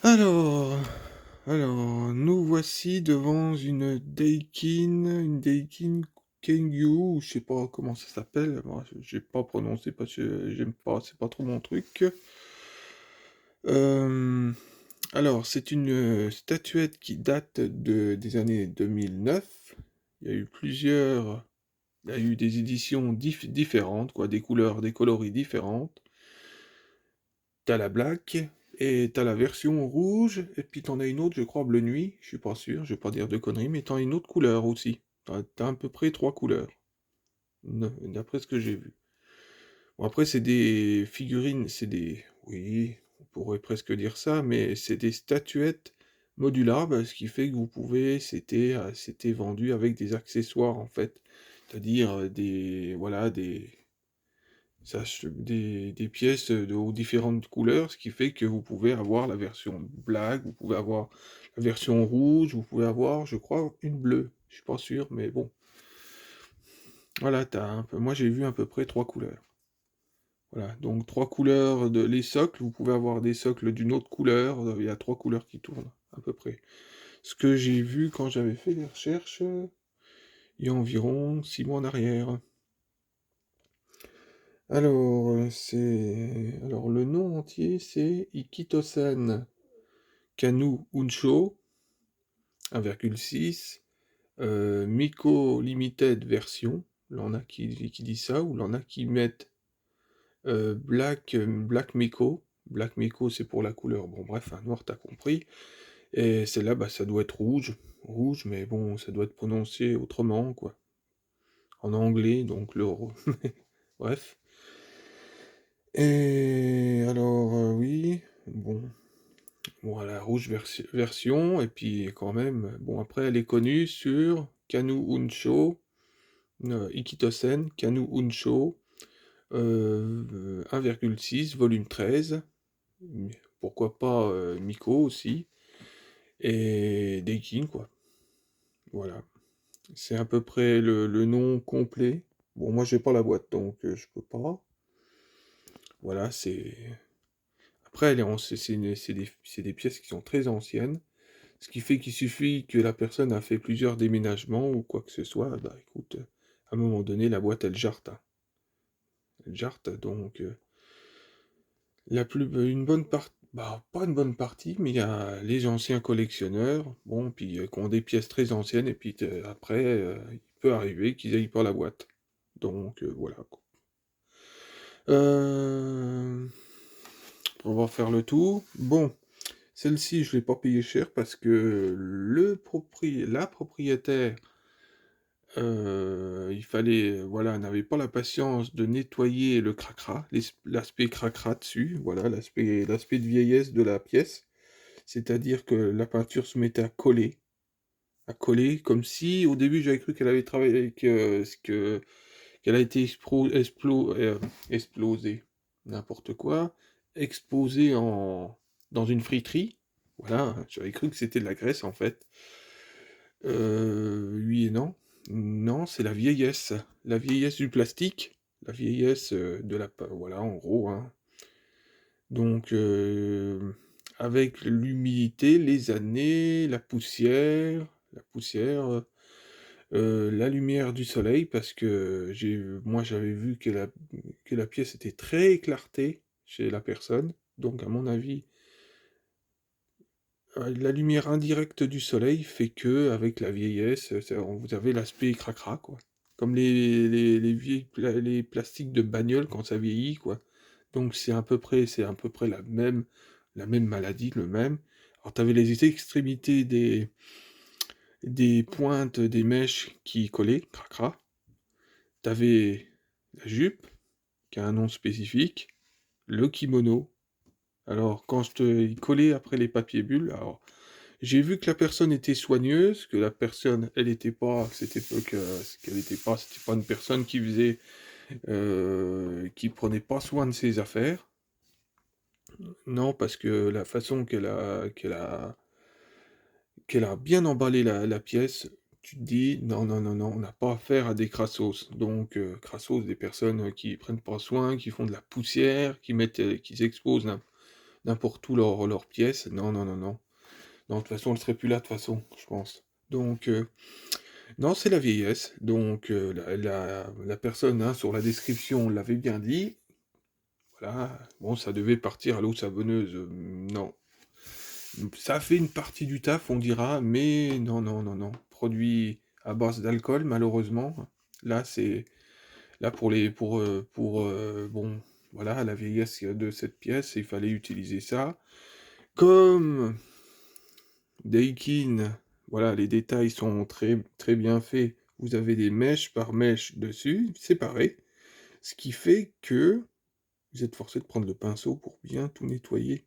Alors, nous voici devant une Daikin Kangoo, ou je sais pas comment ça s'appelle, moi j'ai pas prononcé parce que j'aime pas, c'est pas trop mon truc. Euh, alors, c'est une statuette qui date des années 2009. Il y a eu plusieurs, il y a eu des éditions différentes, quoi, des couleurs, des coloris différentes. T'as la black, et t'as la version rouge, et puis t'en as une autre, je crois, bleu nuit, je suis pas sûr, je vais pas dire de conneries, mais t'en as une autre couleur aussi. T'as à peu près trois couleurs, d'après ce que j'ai vu. Bon, après, c'est des figurines, oui, on pourrait presque dire ça, mais c'est des statuettes modulables, ce qui fait que c'était vendu avec des accessoires, en fait. C'est-à-dire voilà, des pièces aux différentes couleurs, ce qui fait que vous pouvez avoir la version black, vous pouvez avoir la version rouge, vous pouvez avoir, je crois, une bleue. Je suis pas sûr, mais bon. Voilà, moi j'ai vu à peu près trois couleurs. Voilà, donc trois couleurs les socles, vous pouvez avoir des socles d'une autre couleur, il y a trois couleurs qui tournent, à peu près. Ce que j'ai vu quand j'avais fait les recherches, il y a environ 6 mois en arrière. Alors le nom entier c'est Ikitosen Kanu Unsho 1,6, Miko Limited version, l'on a qui dit ça, ou l'on a qui mettent Black Miko. Black Miko c'est pour la couleur, bon bref, un noir t'as compris. Et celle-là, bah, ça doit être rouge, mais bon, ça doit être prononcé autrement, quoi. En anglais, donc bref. Et alors, oui, bon, voilà, rouge version, et puis quand même, bon, après, elle est connue sur Kanu Unsho, Ikitosen, Kanu Unsho, 1,6, volume 13, pourquoi pas Miko aussi, et Deikin, quoi. Voilà, c'est à peu près le nom complet. Bon, moi, j'ai pas la boîte, donc je peux pas. Voilà, c'est... Après, c'est des pièces qui sont très anciennes. Ce qui fait qu'il suffit que la personne a fait plusieurs déménagements ou quoi que ce soit, bah écoute, à un moment donné, la boîte, elle jarte, hein. Elle jarte, donc une bonne partie, bah pas une bonne partie, mais il y a les anciens collectionneurs, bon, puis qui ont des pièces très anciennes, et puis après, il peut arriver qu'ils aillent pas la boîte. Donc voilà, quoi. Euh, on va faire le tour. Bon, celle-ci, je l'ai pas payée cher parce que la propriétaire, il fallait, voilà, n'avait pas la patience de nettoyer le cracra, l'aspect cracra dessus, voilà, l'aspect de vieillesse de la pièce. C'est-à-dire que la peinture se mettait à coller, comme si, au début, j'avais cru qu'elle avait travaillé, qu'elle a été explosée, n'importe quoi, exposée dans une friterie. Voilà, j'avais cru que c'était de la graisse, en fait. Oui et non. Non, c'est la vieillesse. La vieillesse du plastique. La vieillesse voilà, en gros, hein. Donc, avec l'humidité, les années, la lumière du soleil, parce que moi j'avais vu que la pièce était très éclairée chez la personne. Donc, à mon avis, la lumière indirecte du soleil fait que, avec la vieillesse, vous avez l'aspect cracra, quoi. Comme les plastiques de bagnole quand ça vieillit, quoi. Donc c'est à peu près la même maladie, le même. Alors t'avais les extrémités des pointes des mèches qui collaient, cracra. T'avais la jupe, qui a un nom spécifique, le kimono. Alors quand je te collais après les papiers bulles, alors j'ai vu que la personne était soigneuse, que la personne, elle était pas, c'était pas une personne qui prenait pas soin de ses affaires. Non, parce que la façon qu'elle a bien emballé la pièce, tu te dis, non, non, non, non, on n'a pas affaire à des crassos. Donc, crassos, des personnes qui prennent pas soin, qui font de la poussière, qui exposent n'importe où leurs pièces. Non, non, non, non. Non, de toute façon, elle serait plus là, de toute façon, je pense. Donc, non, c'est la vieillesse. Donc, la personne, hein, sur la description l'avait bien dit. Voilà. Bon, ça devait partir à l'eau savonneuse. Non. Ça fait une partie du taf, on dira, mais non, non, non, non. Produit à base d'alcool, malheureusement. Là, c'est là bon, voilà, la vieillesse de cette pièce, il fallait utiliser ça. Comme Daikin, voilà, les détails sont très, très bien faits. Vous avez des mèches par mèche dessus, séparées, ce qui fait que vous êtes forcé de prendre le pinceau pour bien tout nettoyer.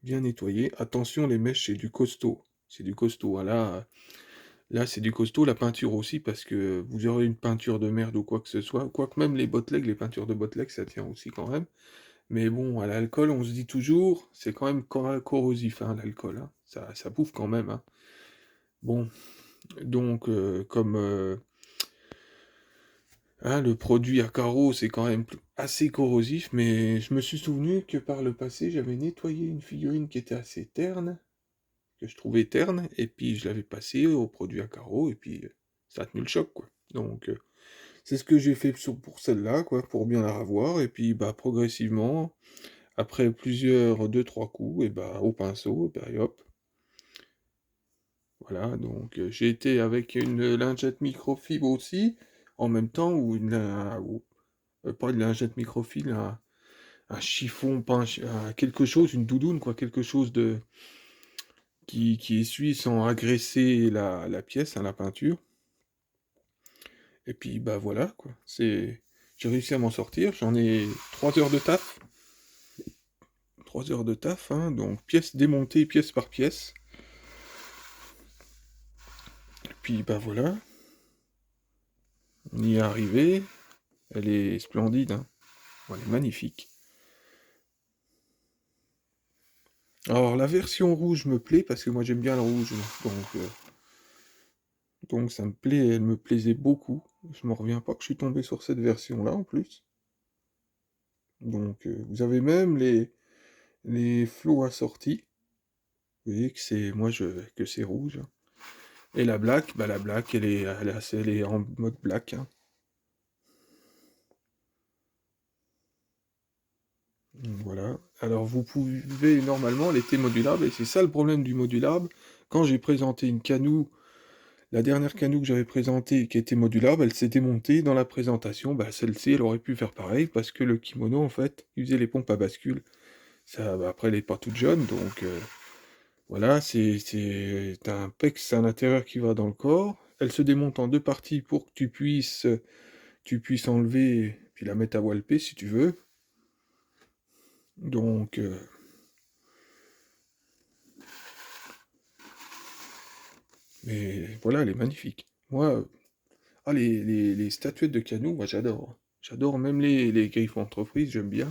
Bien nettoyer. Attention, les mèches, c'est du costaud. C'est du costaud. Là, c'est du costaud. La peinture aussi, parce que vous aurez une peinture de merde ou quoi que ce soit. Quoique même les bootlegs, les peintures de bootleg, ça tient aussi quand même. Mais bon, à l'alcool, on se dit toujours, c'est quand même corrosif, hein, l'alcool. Hein. Ça bouffe quand même. Hein. Bon, donc, hein, le produit à carreaux, c'est quand même assez corrosif, mais je me suis souvenu que par le passé, j'avais nettoyé une figurine qui était assez terne, que je trouvais terne, et puis je l'avais passé au produit à carreaux, et puis ça a tenu le choc, quoi. Donc, c'est ce que j'ai fait pour celle-là, quoi, pour bien la revoir, et puis bah progressivement, après plusieurs, deux, trois coups, et bah au pinceau, et hop, voilà, donc j'ai été avec une lingette microfibre aussi, en même temps, pas une lingette microfibre, un chiffon, pas quelque chose, une doudoune, quoi, quelque chose qui essuie sans agresser la pièce, hein, la peinture. Et puis bah voilà, quoi. J'ai réussi à m'en sortir, j'en ai 3 heures de taf. 3 heures de taf, hein, donc pièce démontée, pièce par pièce. Et puis bah voilà, on y est arrivé. Elle est splendide, hein. Elle est magnifique. Alors la version rouge me plaît parce que moi j'aime bien le rouge, donc ça me plaît, elle me plaisait beaucoup. Je m'en reviens pas que je suis tombé sur cette version-là en plus. Donc vous avez même les flots assortis. Vous voyez que que c'est rouge. Et la black, bah la black elle est en mode black. Hein. Donc, voilà. Alors vous pouvez normalement, elle était modulable, et c'est ça le problème du modulable. Quand j'ai présenté une Canou, la dernière Canou que j'avais présentée qui était modulable, elle s'est démontée dans la présentation. Bah celle-ci, elle aurait pu faire pareil parce que le kimono en fait, il faisait les pompes à bascule. Ça, bah, après elle est pas toute jeune, donc voilà, c'est un pex à l'intérieur qui va dans le corps. Elle se démonte en deux parties pour que tu puisses enlever puis la mettre à walper si tu veux. Donc mais voilà, elle est magnifique. Moi, les statuettes de Canou, moi j'adore. J'adore même les griffes entreprises, j'aime bien.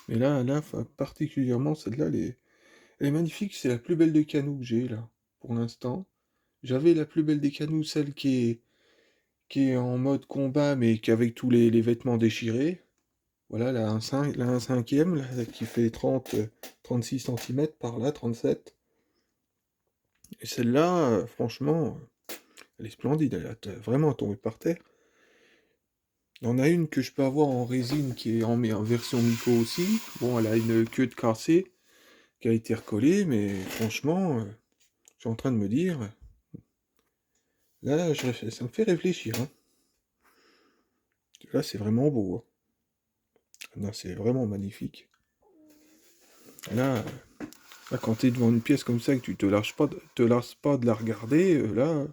Mais là, particulièrement, celle-là, elle est magnifique. C'est la plus belle de Canou que j'ai, là, pour l'instant. J'avais la plus belle des Canou, celle qui est en mode combat, mais qui avec tous les vêtements déchirés. Voilà, là, un cinquième, là, qui fait 36 centimètres par là, 37. Et celle-là, franchement, elle est splendide. Elle est vraiment tombée par terre. Il y en a une que je peux avoir en résine qui est en version Miko aussi. Bon, elle a une queue de cassée qui a été recollée, mais franchement, je suis en train de me dire, là, ça me fait réfléchir. Hein. Là, c'est vraiment beau. Hein. Là, c'est vraiment magnifique. Là, là quand tu es devant une pièce comme ça, que tu te lasses pas de la regarder, là,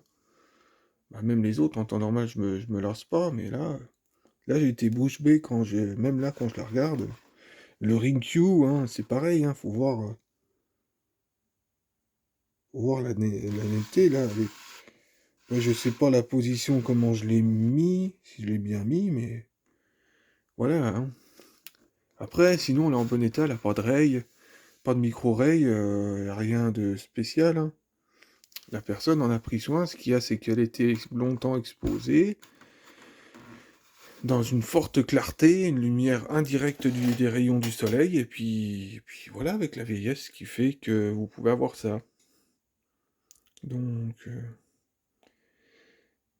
bah, même les autres, en temps normal, je me lasse pas, mais là, j'ai été bouche bée même là, quand je la regarde. Le Ring-Q, hein, c'est pareil, hein, faut voir la netteté, là. Moi, je sais pas la position, comment je l'ai mis, si je l'ai bien mis, mais voilà. Hein. Après, sinon, elle est en bon état, elle a pas de rail, pas de micro-rail, rien de spécial. Hein. La personne en a pris soin, ce qu'il y a, c'est qu'elle était longtemps exposée. dans une forte clarté, une lumière indirecte des rayons du soleil, et puis voilà, avec la vieillesse qui fait que vous pouvez avoir ça. Donc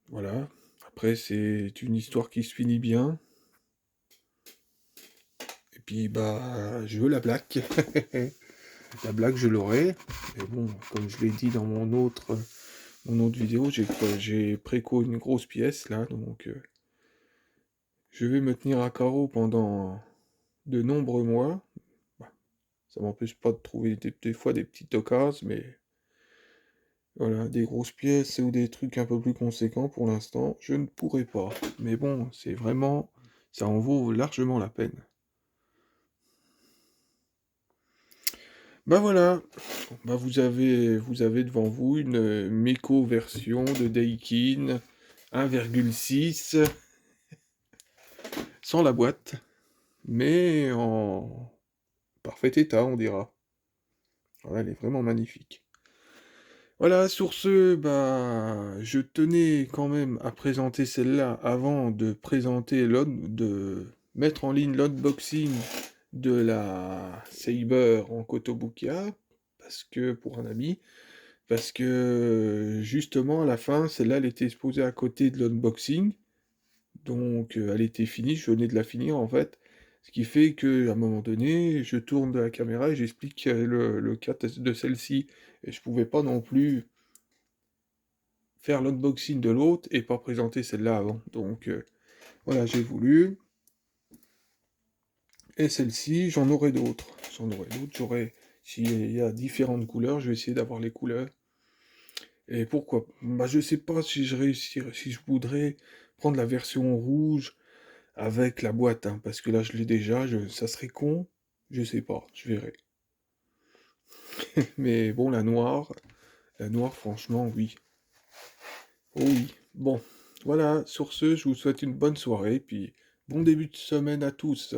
voilà. Après, c'est une histoire qui se finit bien. Et puis bah, je veux la blague. La blague, je l'aurai. Mais bon, comme je l'ai dit dans mon autre vidéo, j'ai préco une grosse pièce là, donc je vais me tenir à carreau pendant de nombreux mois. Bah, ça m'empêche pas de trouver des fois des petites occasions, mais voilà, des grosses pièces ou des trucs un peu plus conséquents pour l'instant, je ne pourrai pas. Mais bon, c'est vraiment, ça en vaut largement la peine. Bah voilà, bah vous avez devant vous une Meco version de Daikin 1,6 sans la boîte, mais en parfait état, on dira. Voilà, elle est vraiment magnifique. Voilà, sur ce, bah, je tenais quand même à présenter celle-là avant de de mettre en ligne l'unboxing de la Saber en Kotobukiya, parce que, pour un ami, parce que, justement, à la fin, celle-là, elle était exposée à côté de l'unboxing, donc elle était finie, je venais de la finir, en fait. Ce qui fait qu'à un moment donné, je tourne de la caméra et j'explique le cas de celle-ci. Et je pouvais pas non plus faire l'unboxing de l'autre et pas présenter celle-là avant. Donc voilà, j'ai voulu. Et celle-ci, j'en aurai d'autres. J'en aurai d'autres. S'il y a différentes couleurs, je vais essayer d'avoir les couleurs. Et pourquoi? Bah, je sais pas si je réussirai, si je voudrais prendre la version rouge avec la boîte, hein, parce que là, je l'ai déjà. Ça serait con. Je sais pas. Je verrai. Mais bon, la noire, franchement, oui. Oh oui. Bon, voilà, sur ce, je vous souhaite une bonne soirée, puis bon début de semaine à tous.